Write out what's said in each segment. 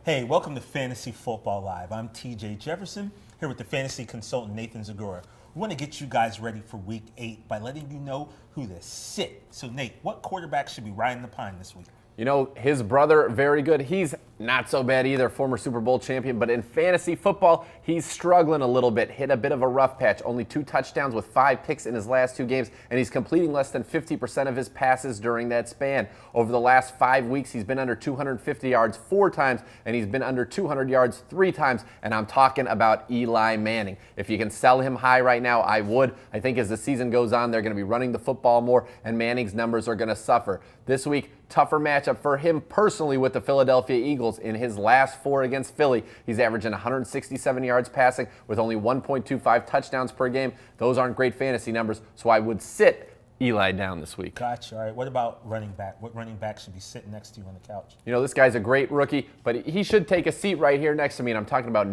Hey, welcome to Fantasy Football Live. I'm TJ Jefferson here with the fantasy consultant Nathan Zagora. We want to get you guys ready for Week 8 by letting you know who to sit. So, Nate, what quarterback should be riding the pine this week? You know, his brother, very good. He's not so bad either, former Super Bowl champion. But in fantasy football, he's struggling a little bit. Hit a bit of a rough patch. Only 2 touchdowns with 5 picks in his last 2 games. And he's completing less than 50% of his passes during that span. Over the last 5 weeks, he's been under 250 yards 4 times. And he's been under 200 yards 3 times. And I'm talking about Eli Manning. If you can sell him high right now, I would. I think as the season goes on, they're going to be running the football more. And Manning's numbers are going to suffer. This week, tougher matchup for him personally with the Philadelphia Eagles. In his last 4 against Philly, he's averaging 167 yards passing with only 1.25 touchdowns per game. Those aren't great fantasy numbers, so I would sit Eli down this week. Gotcha. All right. What about running back? What running back should be sitting next to you on the couch? You know, this guy's a great rookie, but he should take a seat right here next to me, and I'm talking about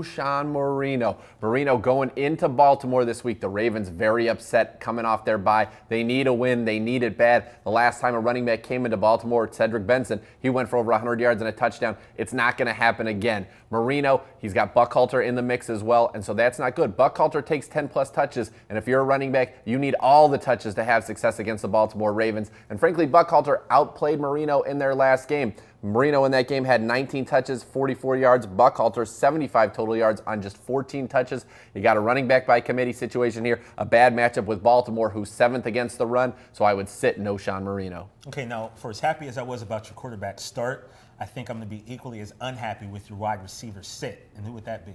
Sean Marino. Marino going into Baltimore this week. The Ravens very upset coming off their bye. They need a win. They need it bad. The last time a running back came into Baltimore, Cedric Benson, he went for over 100 yards and a touchdown. It's not going to happen again. Marino, he's got Buckhalter in the mix as well, and so that's not good. Buckhalter takes 10-plus touches, and if you're a running back, you need all the touches to have success against the Baltimore Ravens. And frankly, Buckhalter outplayed Marino in their last game. Marino in that game had 19 touches, 44 yards. Buckhalter, 75 total yards on just 14 touches. You got a running back by committee situation here. A bad matchup with Baltimore, who's 7th against the run. So I would sit Sean Marino. Okay, now, for as happy as I was about your quarterback start, I think I'm going to be equally as unhappy with your wide receiver sit. And who would that be?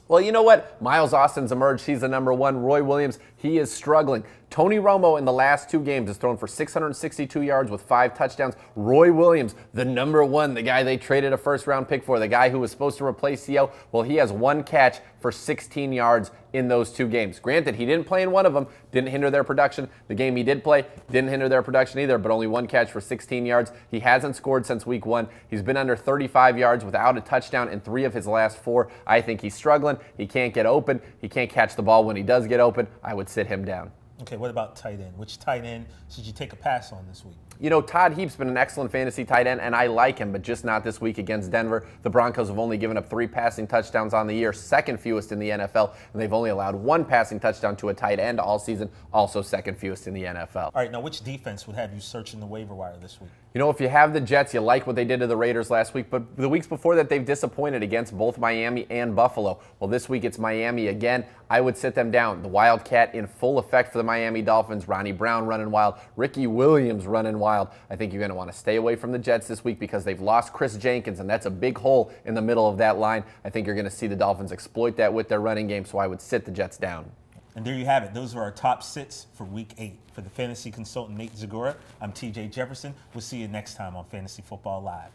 Well, you know what? Miles Austin's emerged. He's the number 1. Roy Williams, he is struggling. Tony Romo in the last 2 games has thrown for 662 yards with 5 touchdowns. Roy Williams, the number 1, the guy they traded a first-round pick for, the guy who was supposed to replace Co. Well, he has 1 catch for 16 yards in those 2 games. Granted, he didn't play in one of them, didn't hinder their production. The game he did play didn't hinder their production either, but only 1 catch for 16 yards. He hasn't scored since week 1. He's been under 35 yards without a touchdown in 3 of his last 4. I think he's struggling. He can't get open. He can't catch the ball when he does get open. I would sit him down. Okay, what about tight end? Which tight end should you take a pass on this week? You know, Todd Heap's been an excellent fantasy tight end, and I like him, but just not this week against Denver. The Broncos have only given up 3 passing touchdowns on the year, 2nd fewest in the NFL, and they've only allowed 1 passing touchdown to a tight end all season, also 2nd fewest in the NFL. All right, now which defense would have you searching the waiver wire this week? You know, if you have the Jets, you like what they did to the Raiders last week, but the weeks before that, they've disappointed against both Miami and Buffalo. Well, this week it's Miami again. I would sit them down. The Wildcat in full effect for the Miami Dolphins. Ronnie Brown running wild. Ricky Williams running wild. I think you're going to want to stay away from the Jets this week because they've lost Chris Jenkins, and that's a big hole in the middle of that line. I think you're going to see the Dolphins exploit that with their running game, so I would sit the Jets down. And there you have it. Those are our top sits for Week 8. For the fantasy consultant Nate Zagora, I'm TJ Jefferson. We'll see you next time on Fantasy Football Live.